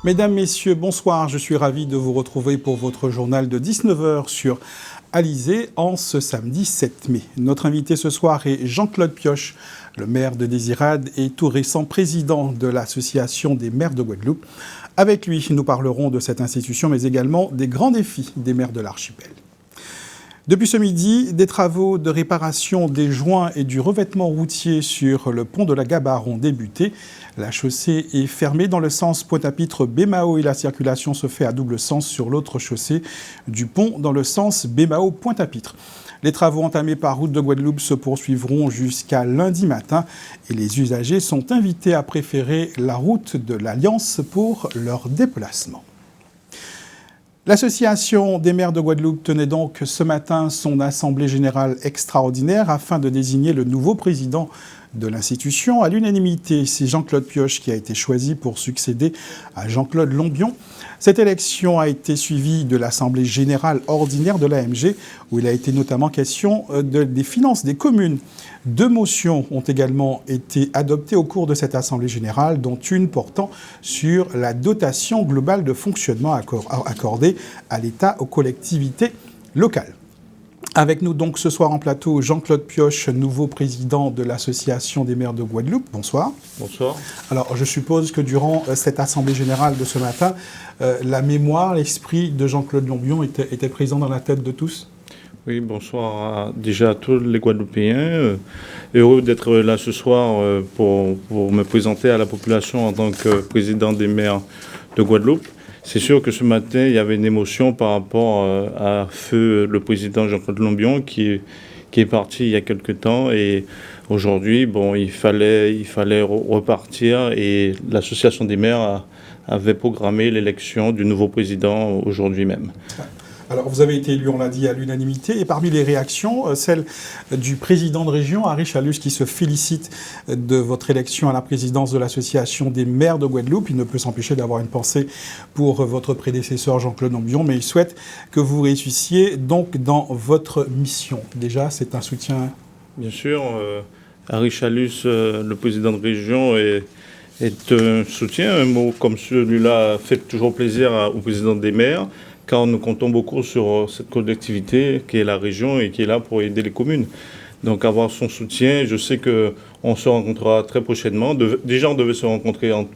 Mesdames, Messieurs, bonsoir. Je suis ravi de vous retrouver pour votre journal de 19 h sur Alizé en ce samedi 7 mai. Notre invité ce soir est Jean-Claude Pioche, le maire de Désirade et tout récent président de l'Association des maires de Guadeloupe. Avec lui, nous parlerons de cette institution, mais également des grands défis des maires de l'archipel. Depuis ce midi, des travaux de réparation des joints et du revêtement routier sur le pont de la Gabarre ont débuté. La chaussée est fermée dans le sens Pointe-à-Pitre-Bémao et la circulation se fait à double sens sur l'autre chaussée du pont dans le sens Bémao-Pointe-à-Pitre. Les travaux entamés par Route de Guadeloupe se poursuivront jusqu'à lundi matin et les usagers sont invités à préférer la route de l'Alliance pour leur déplacement. L'Association des maires de Guadeloupe tenait donc ce matin son assemblée générale extraordinaire afin de désigner le nouveau président de l'institution. À l'unanimité, c'est Jean-Claude Pioche qui a été choisi pour succéder à Jean-Claude Lombion. Cette élection a été suivie de l'assemblée générale ordinaire de l'AMG, où il a été notamment question des finances des communes. 2 motions ont également été adoptées au cours de cette assemblée générale, dont une portant sur la dotation globale de fonctionnement accordée à l'État aux collectivités locales. Avec nous donc ce soir en plateau, Jean-Claude Pioche, nouveau président de l'Association des maires de Guadeloupe. Bonsoir. Bonsoir. Alors, je suppose que durant cette assemblée générale de ce matin, la mémoire, l'esprit de Jean-Claude Lombion était présent dans la tête de tous? Oui, bonsoir déjà à tous les Guadeloupéens. Heureux d'être là ce soir pour me présenter à la population en tant que président des maires de Guadeloupe. C'est sûr que ce matin, il y avait une émotion par rapport à feu le président Jean-Claude Lombion qui est parti il y a quelque temps. Et aujourd'hui, bon, il fallait repartir et l'association des maires avait programmé l'élection du nouveau président aujourd'hui même. Alors, vous avez été élu, on l'a dit, à l'unanimité. Et parmi les réactions, celle du président de région, Harry Chalus, qui se félicite de votre élection à la présidence de l'Association des maires de Guadeloupe. Il ne peut s'empêcher d'avoir une pensée pour votre prédécesseur Jean-Claude Lombion, mais il souhaite que vous réussissiez donc dans votre mission. Déjà, c'est un soutien? Bien sûr. Harry Chalus, le président de région, est un soutien. Un mot comme celui-là fait toujours plaisir au président des maires, car nous comptons beaucoup sur cette collectivité qui est la région et qui est là pour aider les communes. Donc avoir son soutien, je sais qu'on se rencontrera très prochainement. Déjà, on devait se rencontrer en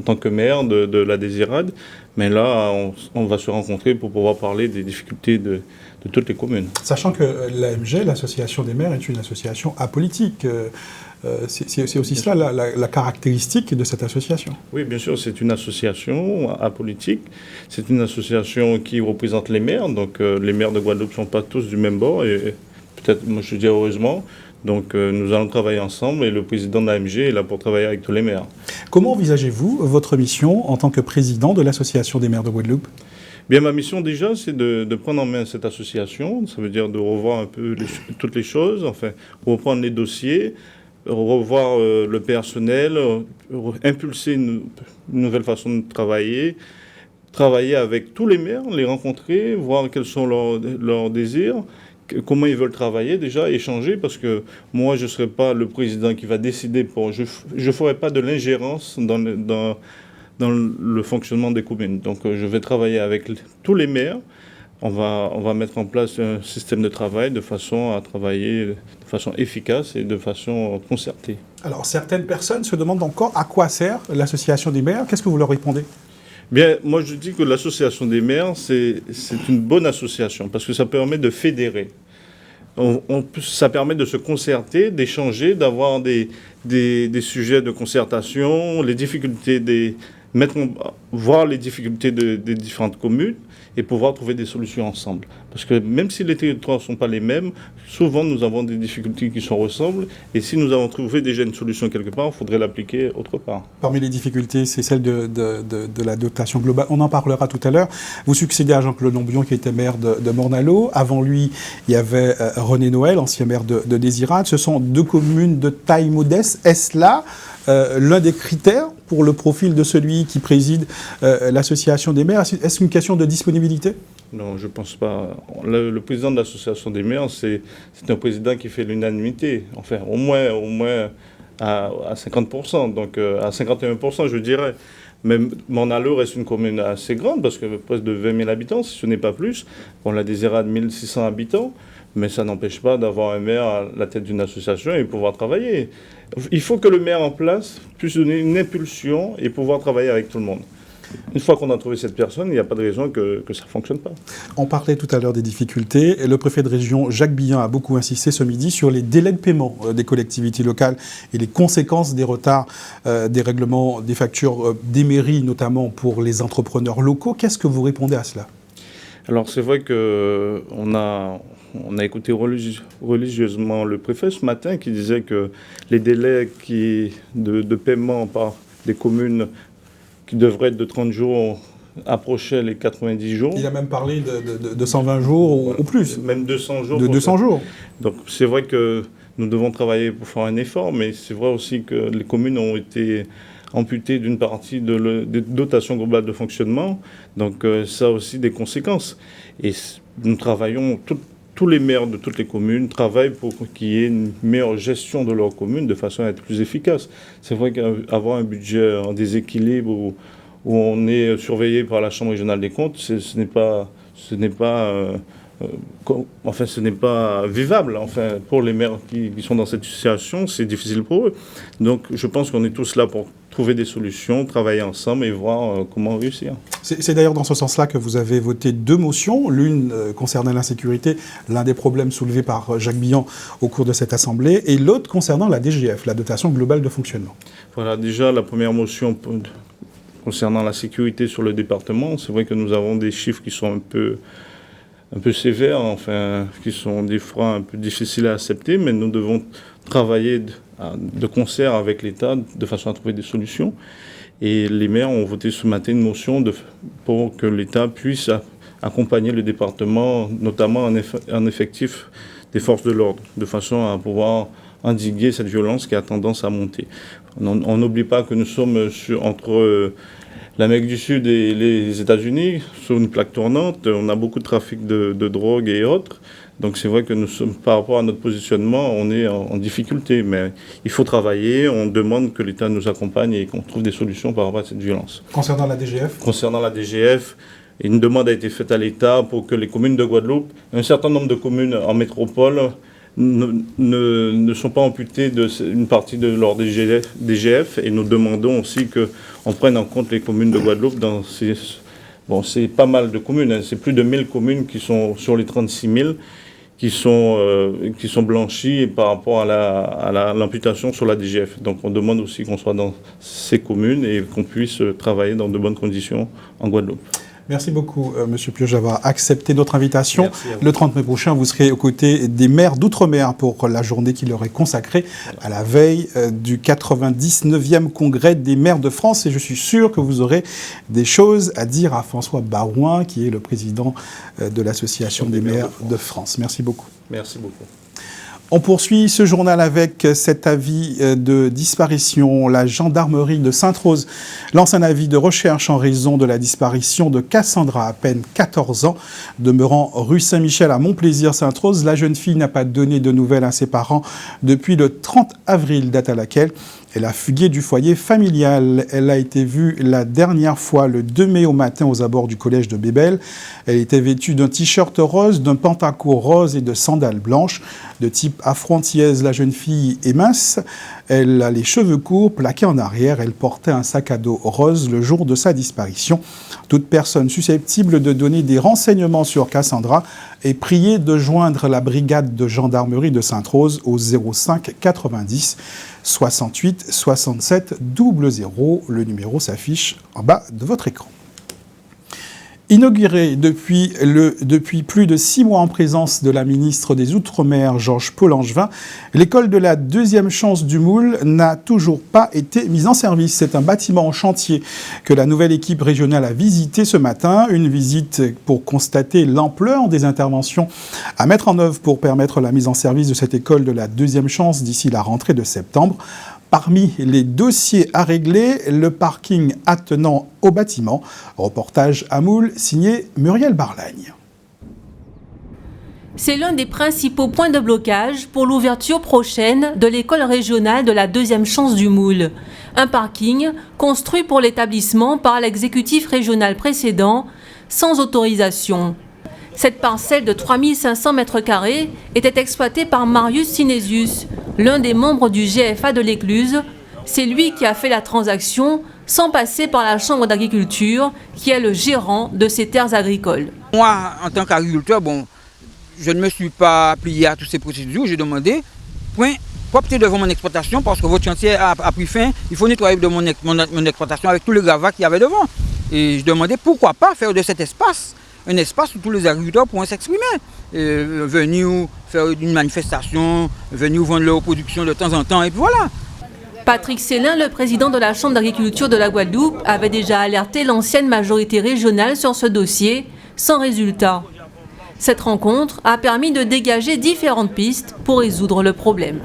tant que maire de la Désirade, mais là, on va se rencontrer pour pouvoir parler des difficultés de toutes les communes. Sachant que l'AMG, l'Association des maires, est une association apolitique. C'est aussi cela la caractéristique de cette association. Oui, bien sûr, c'est une association apolitique. C'est une association qui représente les maires. Donc les maires de Guadeloupe ne sont pas tous du même bord. Et peut-être, moi je dis heureusement. Donc nous allons travailler ensemble et le président de l'AMG est là pour travailler avec tous les maires. Comment envisagez-vous votre mission en tant que président de l'Association des maires de Guadeloupe? Bien, ma mission déjà, c'est de prendre en main cette association. Ça veut dire de revoir un peu toutes les choses, enfin, reprendre les dossiers, revoir le personnel, impulser une nouvelle façon de travailler avec tous les maires, les rencontrer, voir quels sont leurs désirs, comment ils veulent travailler déjà, échanger, parce que moi, je ne serai pas le président qui va décider. Je ne ferai pas de l'ingérence dans le fonctionnement des communes. Donc je vais travailler avec tous les maires. On va mettre en place un système de travail de façon à travailler de façon efficace et de façon concertée. Alors certaines personnes se demandent encore à quoi sert l'association des maires. Qu'est-ce que vous leur répondez? Bien, moi je dis que l'association des maires, c'est une bonne association parce que ça permet de fédérer. Ça permet de se concerter, d'échanger, d'avoir des sujets de concertation, les difficultés voir les difficultés des différentes communes et pouvoir trouver des solutions ensemble. Parce que même si les territoires ne sont pas les mêmes, souvent nous avons des difficultés qui se ressemblent et si nous avons trouvé déjà une solution quelque part, il faudrait l'appliquer autre part. Parmi les difficultés, c'est celle de la dotation globale. On en parlera tout à l'heure. Vous succédez à Jean-Claude Lombion qui était maire de Morne-à-l'Eau. Avant lui, il y avait René Noël, ancien maire de Désirade. Ce sont 2 communes de taille modeste. Est-ce là l'un des critères pour le profil de celui qui préside l'association des maires? Est-ce une question de disponibilité? Non, je ne pense pas. Le président de l'association des maires, c'est un président qui fait l'unanimité. Enfin, au moins à 50%, donc à 51%, je dirais. Même Morne-à-L'Eau reste une commune assez grande, parce que presque de 20 000 habitants, si ce n'est pas plus. On la Désirade, 1600 habitants, mais ça n'empêche pas d'avoir un maire à la tête d'une association et pouvoir travailler. Il faut que le maire en place puisse donner une impulsion et pouvoir travailler avec tout le monde. Une fois qu'on a trouvé cette personne, il n'y a pas de raison que ça ne fonctionne pas. On parlait tout à l'heure des difficultés. Le préfet de région, Jacques Billon, a beaucoup insisté ce midi sur les délais de paiement des collectivités locales et les conséquences des retards des règlements des factures des mairies, notamment pour les entrepreneurs locaux. Qu'est-ce que vous répondez à cela? Alors c'est vrai qu'on a écouté religieusement le préfet ce matin qui disait que les délais de paiement par des communes qui devrait être de 30 jours, approchait les 90 jours. Il a même parlé de 120 jours ou plus. Même 200 jours. De 200 jours. Donc c'est vrai que nous devons travailler pour faire un effort, mais c'est vrai aussi que les communes ont été amputées d'une partie des dotations globales de fonctionnement. Donc ça a aussi des conséquences. Et nous travaillons, tous les maires de toutes les communes travaillent pour qu'il y ait une meilleure gestion de leur commune de façon à être plus efficace. C'est vrai qu'avoir un budget en déséquilibre où on est surveillé par la Chambre régionale des comptes, ce n'est pas vivable. Enfin, pour les maires qui sont dans cette situation, c'est difficile pour eux. Donc je pense qu'on est tous là pour trouver des solutions, travailler ensemble et voir comment réussir. C'est d'ailleurs dans ce sens-là que vous avez voté 2 motions, l'une concernant l'insécurité, l'un des problèmes soulevés par Jacques Billon au cours de cette assemblée, et l'autre concernant la DGF, la dotation globale de fonctionnement. Voilà, déjà la première motion concernant la sécurité sur le département, c'est vrai que nous avons des chiffres qui sont un peu sévères, enfin, qui sont des fois un peu difficiles à accepter, mais nous devons travailler de concert avec l'État de façon à trouver des solutions. Et les maires ont voté ce matin une motion pour que l'État puisse accompagner le département, notamment en effectif des forces de l'ordre, de façon à pouvoir endiguer cette violence qui a tendance à monter. On n'oublie pas que nous sommes entre l'Amérique du Sud et les États-Unis, sur une plaque tournante. On a beaucoup de trafic de drogue et autres. Donc c'est vrai que nous sommes, par rapport à notre positionnement, on est en difficulté. Mais il faut travailler, on demande que l'État nous accompagne et qu'on trouve des solutions par rapport à cette violence. Concernant la DGF ? Concernant la DGF, une demande a été faite à l'État pour que les communes de Guadeloupe, un certain nombre de communes en métropole, ne sont pas amputées d'une partie de leur DGF, et nous demandons aussi qu'on prenne en compte les communes de Guadeloupe dans ces... Bon, c'est pas mal de communes, hein, c'est plus de 1000 communes qui sont sur les 36 000 qui sont blanchies par rapport à l'amputation sur la DGF. Donc on demande aussi qu'on soit dans ces communes et qu'on puisse travailler dans de bonnes conditions en Guadeloupe. Merci beaucoup, Monsieur Pioche, d'avoir accepté notre invitation. Le 30 mai prochain, vous serez aux côtés des maires d'Outre-mer pour la journée qui leur est consacrée à la veille du 99e congrès des maires de France. Et je suis sûr que vous aurez des choses à dire à François Barouin, qui est le président de l'Association des maires de France. Merci beaucoup. Merci beaucoup. On poursuit ce journal avec cet avis de disparition. La gendarmerie de Sainte-Rose lance un avis de recherche en raison de la disparition de Cassandra, à peine 14 ans, demeurant rue Saint-Michel à Montplaisir-Sainte-Rose. La jeune fille n'a pas donné de nouvelles à ses parents depuis le 30 avril, date à laquelle elle a fugué du foyer familial. Elle a été vue la dernière fois le 2 mai au matin aux abords du collège de Bébel. Elle était vêtue d'un t-shirt rose, d'un pantacourt rose et de sandales blanches. De type afro-antillaise, la jeune fille est mince. Elle a les cheveux courts, plaqués en arrière. Elle portait un sac à dos rose le jour de sa disparition. Toute personne susceptible de donner des renseignements sur Cassandra est priée de joindre la brigade de gendarmerie de Sainte-Rose au 05 90 68 67 00. Le numéro s'affiche en bas de votre écran. Inaugurée depuis plus de 6 mois en présence de la ministre des Outre-mer, Georges Paul-Angevin, l'école de la deuxième chance du Moule n'a toujours pas été mise en service. C'est un bâtiment en chantier que la nouvelle équipe régionale a visité ce matin. Une visite pour constater l'ampleur des interventions à mettre en œuvre pour permettre la mise en service de cette école de la deuxième chance d'ici la rentrée de septembre. Parmi les dossiers à régler, le parking attenant au bâtiment. Reportage à Moule, signé Muriel Barlagne. C'est l'un des principaux points de blocage pour l'ouverture prochaine de l'école régionale de la deuxième chance du Moule. Un parking construit pour l'établissement par l'exécutif régional précédent sans autorisation. Cette parcelle de 3500 m² était exploitée par Marius Sinésius, l'un des membres du GFA de l'Écluse. C'est lui qui a fait la transaction sans passer par la Chambre d'agriculture, qui est le gérant de ces terres agricoles. Moi, en tant qu'agriculteur, je ne me suis pas plié à toutes ces procédures. J'ai demandé, propter devant mon exploitation, parce que votre chantier a pris fin. Il faut nettoyer de mon exploitation avec tout le gravat qu'il y avait devant. Et je demandais pourquoi pas faire de cet espace un espace où tous les agriculteurs pourront s'exprimer. Venir faire une manifestation, venir vendre leur production de temps en temps, et puis voilà. Patrick Célin, le président de la Chambre d'agriculture de la Guadeloupe, avait déjà alerté l'ancienne majorité régionale sur ce dossier, sans résultat. Cette rencontre a permis de dégager différentes pistes pour résoudre le problème.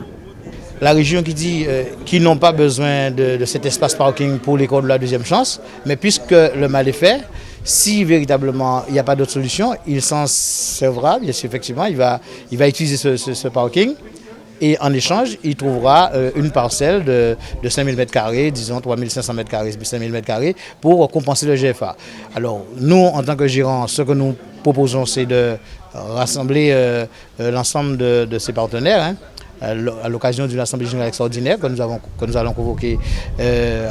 La région qui dit qu'ils n'ont pas besoin de cet espace parking pour l'école de la deuxième chance, mais puisque le mal est fait, si véritablement il n'y a pas d'autre solution, il s'en servera, bien sûr, effectivement, il va utiliser ce parking. Et en échange, il trouvera une parcelle de 5000 m², disons 3500 m², 5000 m², pour compenser le GFA. Alors, nous, en tant que gérants, ce que nous proposons, c'est de rassembler l'ensemble de ces partenaires, à l'occasion d'une assemblée générale extraordinaire que nous allons convoquer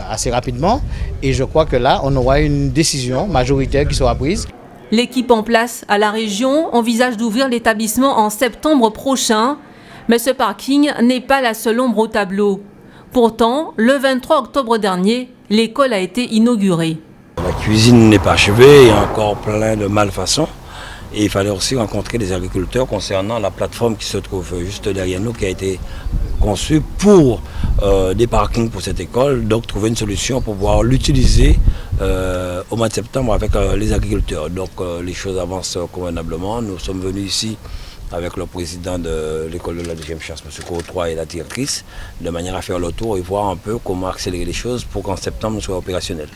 assez rapidement. Et je crois que là, on aura une décision majoritaire qui sera prise. L'équipe en place à la région envisage d'ouvrir l'établissement en septembre prochain. Mais ce parking n'est pas la seule ombre au tableau. Pourtant, le 23 octobre dernier, l'école a été inaugurée. La cuisine n'est pas achevée, il y a encore plein de malfaçons. Et il fallait aussi rencontrer des agriculteurs concernant la plateforme qui se trouve juste derrière nous, qui a été conçue pour des parkings pour cette école. Donc trouver une solution pour pouvoir l'utiliser au mois de septembre avec les agriculteurs. Donc les choses avancent convenablement. Nous sommes venus ici avec le président de l'école de la deuxième chance, M. Courtois, et la directrice, de manière à faire le tour et voir un peu comment accélérer les choses pour qu'en septembre, nous soyons opérationnels.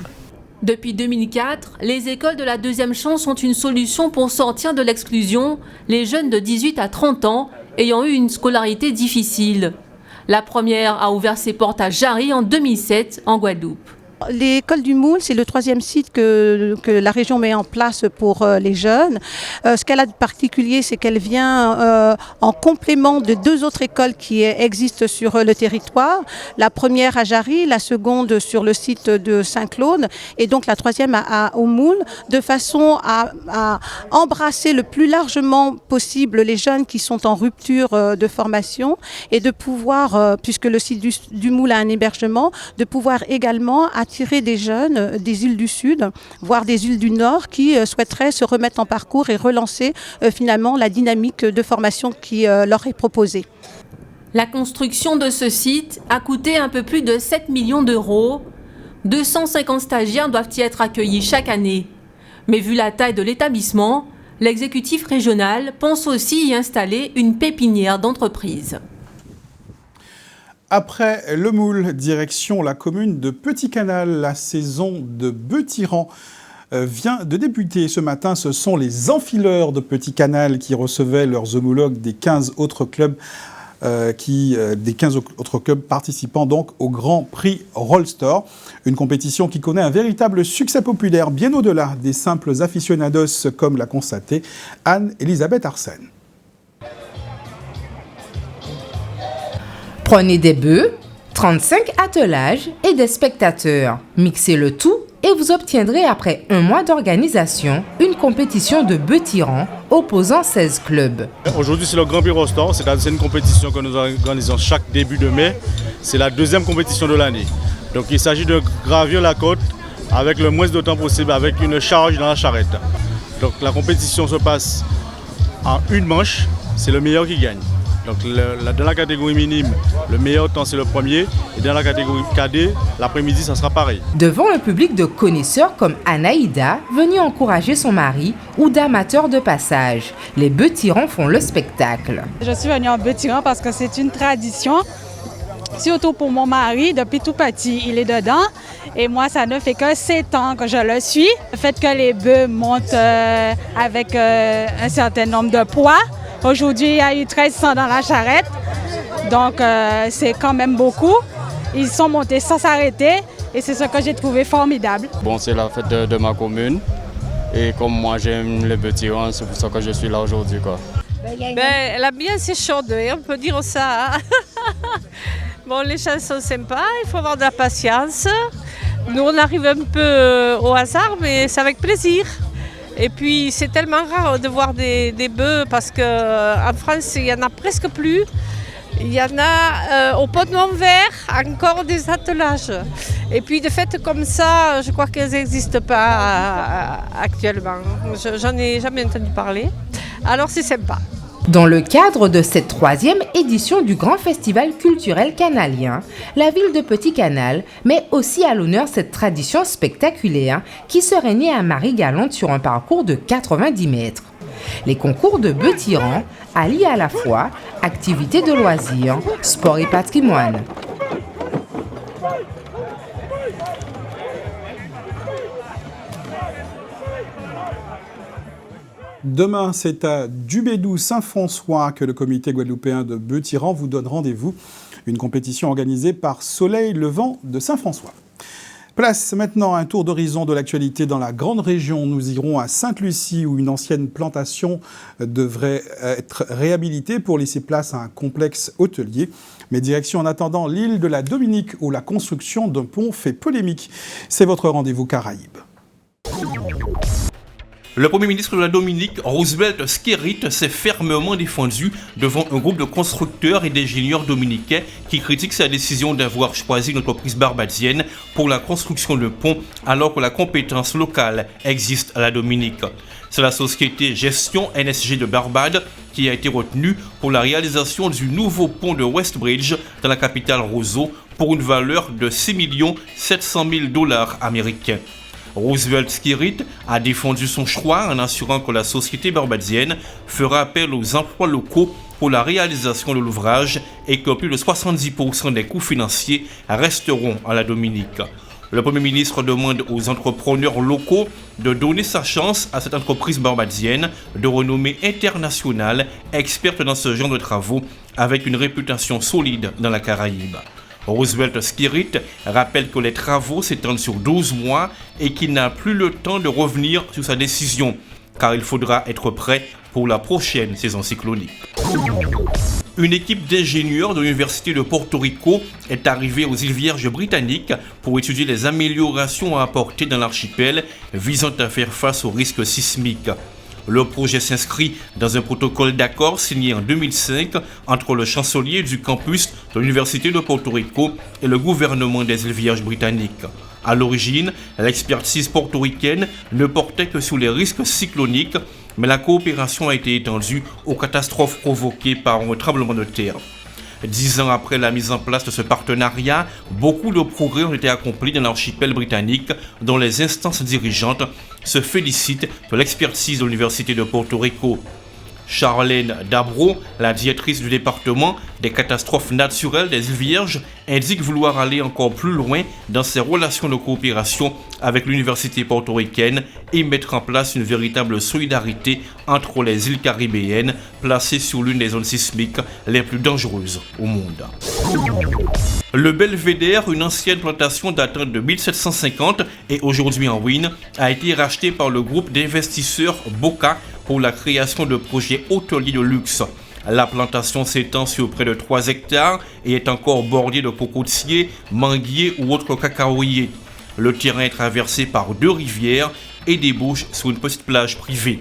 Depuis 2004, les écoles de la deuxième chance sont une solution pour sortir de l'exclusion les jeunes de 18 à 30 ans ayant eu une scolarité difficile. La première a ouvert ses portes à Jarry en 2007, en Guadeloupe. L'école du Moule, c'est le 3e site que la région met en place pour les jeunes. Ce qu'elle a de particulier, c'est qu'elle vient en complément de 2 autres écoles qui existent sur le territoire. La première à Jarry, la seconde sur le site de Saint-Claude et donc la 3e au Moule, de façon à embrasser le plus largement possible les jeunes qui sont en rupture de formation et de pouvoir, puisque le site du Moule a un hébergement, de pouvoir également attirer des jeunes des îles du Sud, voire des îles du Nord, qui souhaiteraient se remettre en parcours et relancer finalement la dynamique de formation qui leur est proposée. La construction de ce site a coûté un peu plus de 7 millions d'euros. 250 stagiaires doivent y être accueillis chaque année. Mais vu la taille de l'établissement, l'exécutif régional pense aussi y installer une pépinière d'entreprise. Après le Moule, direction la commune de Petit-Canal, la saison de bœufs-tyrans vient de débuter ce matin. Ce sont les enfileurs de Petit-Canal qui recevaient leurs homologues des 15 autres clubs, participant donc au Grand Prix Rollster. Une compétition qui connaît un véritable succès populaire, bien au-delà des simples aficionados, comme l'a constaté Anne-Elisabeth Arsène. Prenez des bœufs, 35 attelages et des spectateurs. Mixez le tout et vous obtiendrez après un mois d'organisation une compétition de bœufs-tyrans opposant 16 clubs. Aujourd'hui c'est le Grand Prix Rollster, c'est une compétition que nous organisons chaque début de mai. C'est la 2e compétition de l'année. Donc il s'agit de gravir la côte avec le moins de temps possible avec une charge dans la charrette. Donc la compétition se passe en une manche, c'est le meilleur qui gagne. Donc dans la catégorie minime, le meilleur temps c'est le premier, et dans la catégorie cadet, l'après-midi ça sera pareil. Devant un public de connaisseurs comme Anaïda, venue encourager son mari, ou d'amateurs de passage, les bœufs-tyrans font le spectacle. Je suis venue en bœuf-tyran parce que c'est une tradition, surtout pour mon mari, depuis tout petit, il est dedans. Et moi, ça ne fait que 7 ans que je le suis. Le fait que les bœufs montent avec un certain nombre de poids Aujourd'hui, il y a eu 1300 dans la charrette, donc c'est quand même beaucoup. Ils sont montés sans s'arrêter et c'est ce que j'ai trouvé formidable. Bon, c'est la fête de ma commune et comme moi j'aime les Butirons, c'est pour ça que je suis là aujourd'hui, quoi. Elle a bien s'échaudé, on peut dire ça. Bon, les chansons sont sympas, il faut avoir de la patience. Nous, on arrive un peu au hasard, mais c'est avec plaisir. Et puis, c'est tellement rare de voir des bœufs parce qu'en France, il n'y en a presque plus. Il y en a au Pont de Montvert, encore des attelages. Et puis, de fêtes comme ça, je crois qu'elles n'existent pas actuellement. J'en ai jamais entendu parler. Alors, c'est sympa. Dans le cadre de cette 3e édition du Grand Festival culturel canalien, la ville de Petit-Canal met aussi à l'honneur cette tradition spectaculaire qui serait née à Marie-Galante sur un parcours de 90 mètres. Les concours de bœufs tirants allient à la fois activités de loisirs, sport et patrimoine. Demain, c'est à Dubédou-Saint-François que le comité guadeloupéen de bœufs tirants vous donne rendez-vous. Une compétition organisée par Soleil Levant de Saint-François. Place maintenant à un tour d'horizon de l'actualité dans la grande région. Nous irons à Sainte-Lucie où une ancienne plantation devrait être réhabilitée pour laisser place à un complexe hôtelier. Mais direction en attendant l'île de la Dominique où la construction d'un pont fait polémique. C'est votre rendez-vous Caraïbes. Le Premier ministre de la Dominique, Roosevelt Skerrit, s'est fermement défendu devant un groupe de constructeurs et d'ingénieurs dominicains qui critiquent sa décision d'avoir choisi une entreprise barbadienne pour la construction de ponts alors que la compétence locale existe à la Dominique. C'est la société Gestion NSG de Barbade qui a été retenue pour la réalisation du nouveau pont de Westbridge dans la capitale Roseau pour une valeur de $6 700 000 américains. Roosevelt Skerrit a défendu son choix en assurant que la société barbadienne fera appel aux emplois locaux pour la réalisation de l'ouvrage et que plus de 70% des coûts financiers resteront à la Dominique. Le Premier ministre demande aux entrepreneurs locaux de donner sa chance à cette entreprise barbadienne de renommée internationale, experte dans ce genre de travaux, avec une réputation solide dans la Caraïbe. Roosevelt Skerrit rappelle que les travaux s'étendent sur 12 mois et qu'il n'a plus le temps de revenir sur sa décision, car il faudra être prêt pour la prochaine saison cyclonique. Une équipe d'ingénieurs de l'Université de Porto Rico est arrivée aux îles Vierges britanniques pour étudier les améliorations à apporter dans l'archipel visant à faire face aux risques sismiques. Le projet s'inscrit dans un protocole d'accord signé en 2005 entre le chancelier du campus de l'Université de Porto Rico et le gouvernement des îles Vierges britanniques. À l'origine, l'expertise portoricaine ne portait que sur les risques cycloniques, mais la coopération a été étendue aux catastrophes provoquées par un tremblement de terre. 10 ans après la mise en place de ce partenariat, beaucoup de progrès ont été accomplis dans l'archipel britannique dont les instances dirigeantes se félicitent de l'expertise de l'Université de Porto Rico. Charlène Dabro, la directrice du département des catastrophes naturelles des îles Vierges, indique vouloir aller encore plus loin dans ses relations de coopération avec l'université portoricaine et mettre en place une véritable solidarité entre les îles caribéennes placées sur l'une des zones sismiques les plus dangereuses au monde. Le Belvédère, une ancienne plantation datant de 1750 et aujourd'hui en ruine, a été racheté par le groupe d'investisseurs Boca pour la création de projets hôteliers de luxe. La plantation s'étend sur près de 3 hectares et est encore bordée de cocotiers, manguiers ou autres cacaoyers. Le terrain est traversé par 2 rivières et débouche sur une petite plage privée.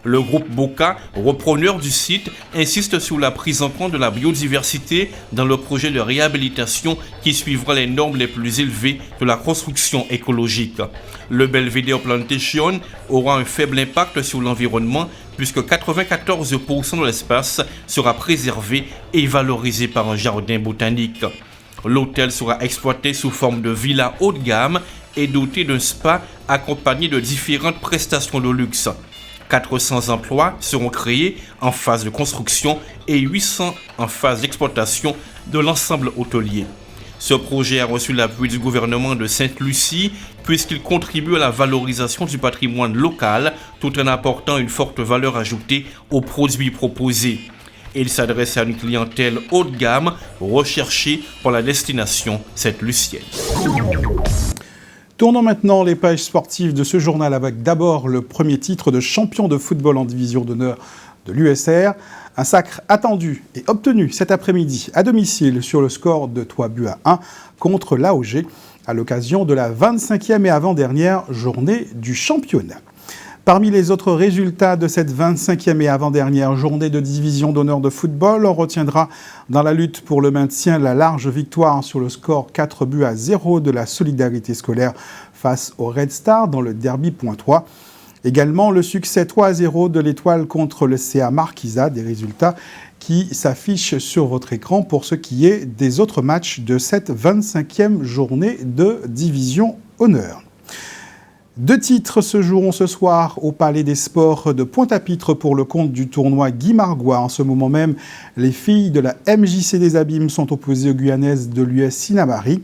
Le groupe Boca, repreneur du site, insiste sur la prise en compte de la biodiversité dans le projet de réhabilitation qui suivra les normes les plus élevées de la construction écologique. Le Belvedere Plantation aura un faible impact sur l'environnement puisque 94% de l'espace sera préservé et valorisé par un jardin botanique. L'hôtel sera exploité sous forme de villa haut de gamme et doté d'un spa accompagné de différentes prestations de luxe. 400 emplois seront créés en phase de construction et 800 en phase d'exploitation de l'ensemble hôtelier. Ce projet a reçu l'appui du gouvernement de Sainte-Lucie puisqu'il contribue à la valorisation du patrimoine local tout en apportant une forte valeur ajoutée aux produits proposés. Il s'adresse à une clientèle haut de gamme recherchée pour la destination sainte-lucienne. Tournons maintenant les pages sportives de ce journal avec d'abord le premier titre de champion de football en division d'honneur de l'USR. Un sacre attendu et obtenu cet après-midi à domicile sur le score de 3-1 contre l'AOG à l'occasion de la 25e et avant-dernière journée du championnat. Parmi les autres résultats de cette 25e et avant-dernière journée de division d'honneur de football, on retiendra dans la lutte pour le maintien la large victoire sur le score 4-0 de la Solidarité scolaire face au Red Star dans le derby pointois. Également le succès 3-0 de l'Étoile contre le CA Marquisa, des résultats qui s'affichent sur votre écran pour ce qui est des autres matchs de cette 25e journée de division honneur. 2 titres se joueront ce soir au Palais des Sports de Pointe-à-Pitre pour le compte du tournoi Guy Margois. En ce moment même, les filles de la MJC des Abîmes sont opposées aux Guyanaises de l'US Sinamari.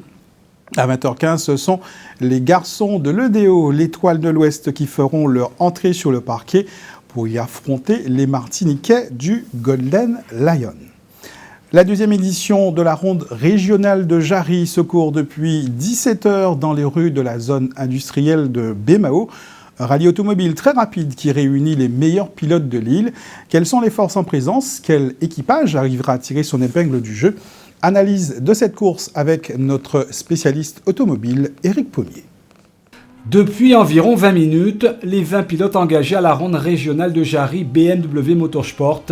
À 20h15, ce sont les garçons de l'EDO, l'Étoile de l'Ouest, qui feront leur entrée sur le parquet pour y affronter les Martiniquais du Golden Lion. La 2e édition de la ronde régionale de Jarry se court depuis 17h dans les rues de la zone industrielle de Bémao. Un rallye automobile très rapide qui réunit les meilleurs pilotes de l'île. Quelles sont les forces en présence? Quel équipage arrivera à tirer son épingle du jeu? Analyse de cette course avec notre spécialiste automobile, Éric Pommier. Depuis environ 20 minutes, les 20 pilotes engagés à la ronde régionale de Jarry BMW Motorsport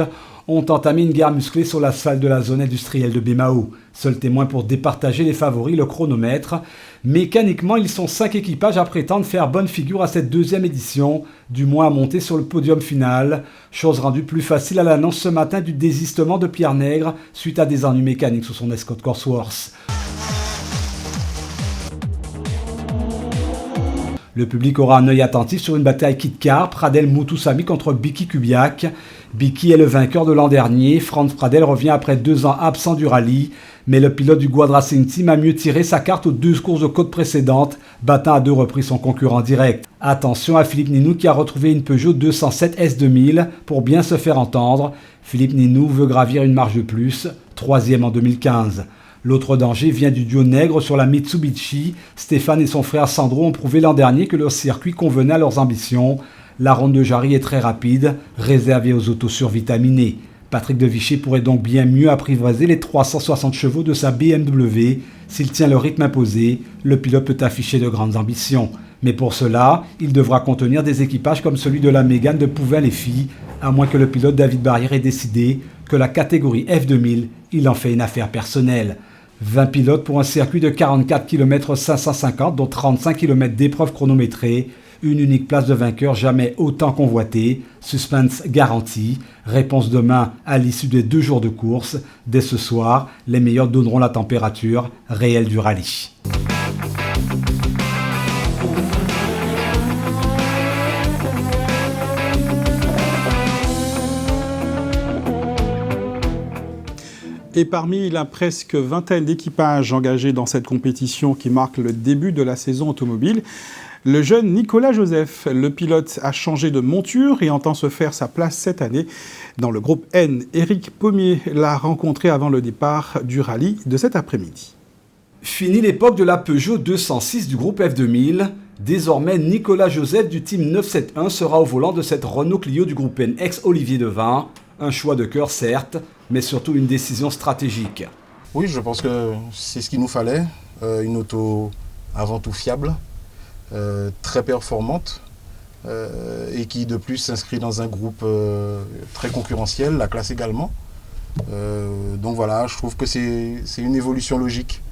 ont entamé une guerre musclée sur l'asphalte de la zone industrielle de Bémao. Seul témoin pour départager les favoris, le chronomètre. Mécaniquement, ils sont 5 équipages à prétendre faire bonne figure à cette 2e édition, du moins à monter sur le podium final. Chose rendue plus facile à l'annonce ce matin du désistement de Pierre Nègre suite à des ennuis mécaniques sur son Escort Cosworth. Le public aura un œil attentif sur une bataille kit-car, Pradel Moutoussamy contre Biki Kubiak. Biki est le vainqueur de l'an dernier, Franz Pradel revient après 2 ans absent du rallye, mais le pilote du Guad Racing Team a mieux tiré sa carte aux 2 courses de côte précédentes, battant à 2 reprises son concurrent direct. Attention à Philippe Ninou qui a retrouvé une Peugeot 207 S2000 pour bien se faire entendre. Philippe Ninou veut gravir une marche de plus, 3e en 2015. L'autre danger vient du duo Nègre sur la Mitsubishi. Stéphane et son frère Sandro ont prouvé l'an dernier que leur circuit convenait à leurs ambitions. La ronde de Jarry est très rapide, réservée aux autos survitaminés. Patrick de Vichy pourrait donc bien mieux apprivoiser les 360 chevaux de sa BMW. S'il tient le rythme imposé, le pilote peut afficher de grandes ambitions. Mais pour cela, il devra contenir des équipages comme celui de la Mégane de Pouvin-les-Filles, à moins que le pilote David Barrière ait décidé que la catégorie F2000, il en fait une affaire personnelle. 20 pilotes pour un circuit de 44 km 550, dont 35 km d'épreuves chronométrées. Une unique place de vainqueur jamais autant convoitée. Suspense garanti. Réponse demain à l'issue des 2 jours de course. Dès ce soir, les meilleurs donneront la température réelle du rallye. Et parmi la presque vingtaine d'équipages engagés dans cette compétition qui marque le début de la saison automobile, le jeune Nicolas Joseph, le pilote, a changé de monture et entend se faire sa place cette année. Dans le groupe N, Éric Pommier l'a rencontré avant le départ du rallye de cet après-midi. Fini l'époque de la Peugeot 206 du groupe F2000. Désormais, Nicolas Joseph du team 971 sera au volant de cette Renault Clio du groupe N ex-Olivier Devin. Un choix de cœur certes, mais surtout une décision stratégique. Oui, je pense que c'est ce qu'il nous fallait. Une auto avant tout fiable, très performante et qui de plus s'inscrit dans un groupe très concurrentiel, la classe également. Donc voilà, je trouve que c'est une évolution logique.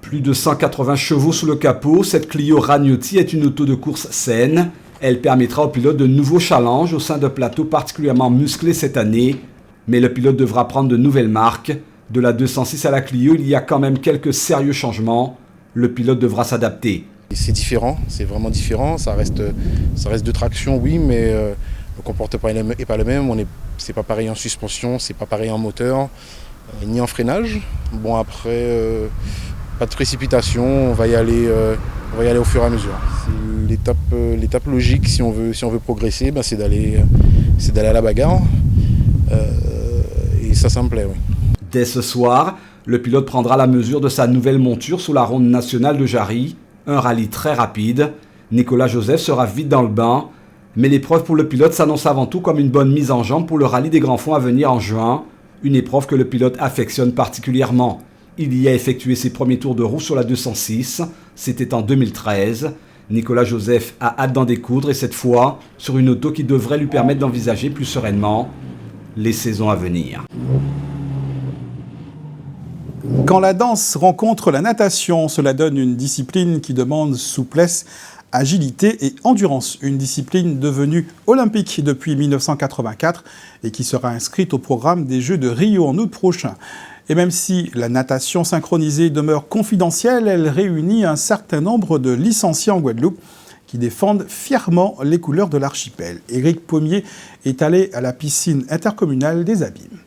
Plus de 180 chevaux sous le capot, cette Clio Ragnotti est une auto de course saine. Elle permettra au pilote de nouveaux challenges au sein de plateaux particulièrement musclés cette année. Mais le pilote devra prendre de nouvelles marques. De la 206 à la Clio, il y a quand même quelques sérieux changements. Le pilote devra s'adapter. C'est différent, c'est vraiment différent. Ça reste de traction, oui, mais le comportement n'est pas le même. C'est pas pareil en suspension, c'est pas pareil en moteur. ni en freinage. Bon, après, pas de précipitation, on va y aller au fur et à mesure. L'étape logique, si on veut progresser, c'est d'aller à la bagarre. Et ça me plaît, oui. Dès ce soir, le pilote prendra la mesure de sa nouvelle monture sous la ronde nationale de Jarry. Un rallye très rapide. Nicolas Joseph sera vite dans le bain. Mais l'épreuve pour le pilote s'annonce avant tout comme une bonne mise en jambe pour le rallye des Grands Fonds à venir en juin. Une épreuve que le pilote affectionne particulièrement. Il y a effectué ses premiers tours de roue sur la 206. C'était en 2013. Nicolas Joseph a hâte d'en découdre et cette fois sur une auto qui devrait lui permettre d'envisager plus sereinement les saisons à venir. Quand la danse rencontre la natation, cela donne une discipline qui demande souplesse, agilité et endurance. Une discipline devenue olympique depuis 1984 et qui sera inscrite au programme des Jeux de Rio en août prochain. Et même si la natation synchronisée demeure confidentielle, elle réunit un certain nombre de licenciés en Guadeloupe qui défendent fièrement les couleurs de l'archipel. Éric Pommier est allé à la piscine intercommunale des Abîmes.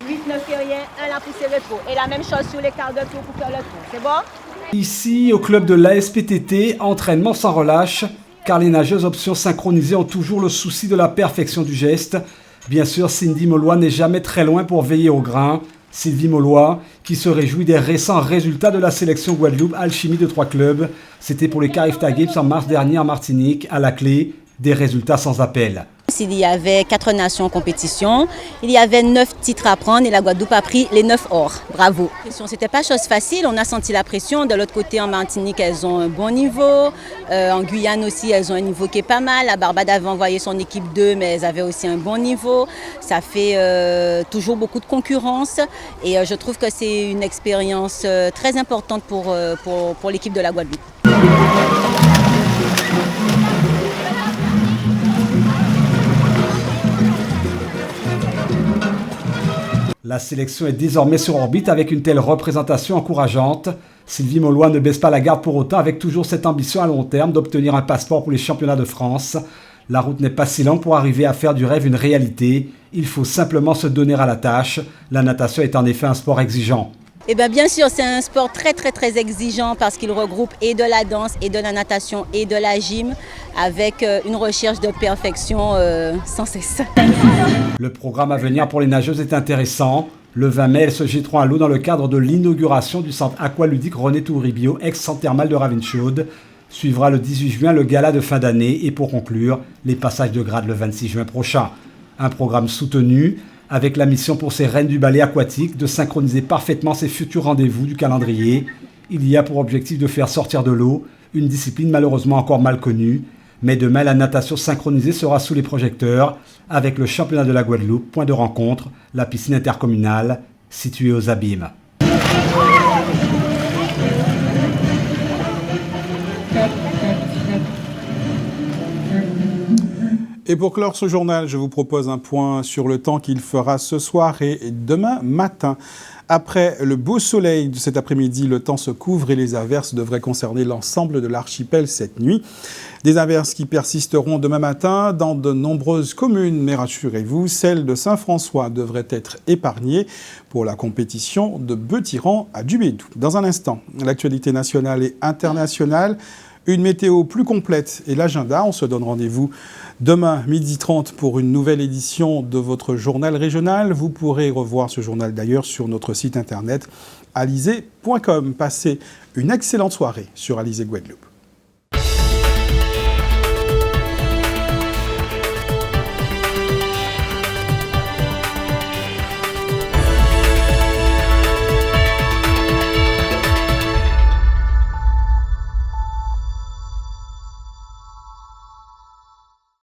8, 9 rien, 1 la poussée repos. Et la même chose sur les quarts de tour pour faire le tour. C'est bon? Ici, au club de l'ASPTT, entraînement sans relâche, car les nageuses options synchronisées ont toujours le souci de la perfection du geste. Bien sûr, Cindy Maulois n'est jamais très loin pour veiller au grain. Sylvie Maulois, qui se réjouit des récents résultats de la sélection Guadeloupe Alchimie de 3 clubs. C'était pour les Carifta Games en mars dernier en Martinique, à la clé, des résultats sans appel. Il y avait 4 nations en compétition, il y avait 9 titres à prendre et la Guadeloupe a pris les 9 or. Bravo. C'était pas chose facile, on a senti la pression. De l'autre côté, en Martinique, elles ont un bon niveau. En Guyane aussi, elles ont un niveau qui est pas mal. La Barbade avait envoyé son équipe 2, mais elles avaient aussi un bon niveau. Ça fait toujours beaucoup de concurrence et je trouve que c'est une expérience très importante pour l'équipe de la Guadeloupe. La sélection est désormais sur orbite avec une telle représentation encourageante. Sylvie Maulois ne baisse pas la garde pour autant avec toujours cette ambition à long terme d'obtenir un passeport pour les championnats de France. La route n'est pas si longue pour arriver à faire du rêve une réalité. Il faut simplement se donner à la tâche. La natation est en effet un sport exigeant. Eh bien sûr, c'est un sport très exigeant parce qu'il regroupe et de la danse, et de la natation, et de la gym, avec une recherche de perfection sans cesse. Le programme à venir pour les nageuses est intéressant. Le 20 mai, elles se jetteront à l'eau dans le cadre de l'inauguration du centre aqualudique René Touribio, ex-centre thermal de Ravenschaud. Suivra le 18 juin le gala de fin d'année et pour conclure, les passages de grade le 26 juin prochain. Un programme soutenu avec la mission pour ces reines du ballet aquatique de synchroniser parfaitement ces futurs rendez-vous du calendrier. Il y a pour objectif de faire sortir de l'eau une discipline malheureusement encore mal connue. Mais demain, la natation synchronisée sera sous les projecteurs avec le championnat de la Guadeloupe, point de rencontre, la piscine intercommunale située aux Abîmes. Et pour clore ce journal, je vous propose un point sur le temps qu'il fera ce soir et demain matin. Après le beau soleil de cet après-midi, le temps se couvre et les averses devraient concerner l'ensemble de l'archipel cette nuit. Des averses qui persisteront demain matin dans de nombreuses communes, mais rassurez-vous, celle de Saint-François devrait être épargnée pour la compétition de Beuh-Tyran à Dubédou. Dans un instant, l'actualité nationale et internationale, une météo plus complète et l'agenda. On se donne rendez-vous demain 12h30 pour une nouvelle édition de votre journal régional. Vous pourrez revoir ce journal d'ailleurs sur notre site internet alizé.com. Passez une excellente soirée sur Alizé Guadeloupe.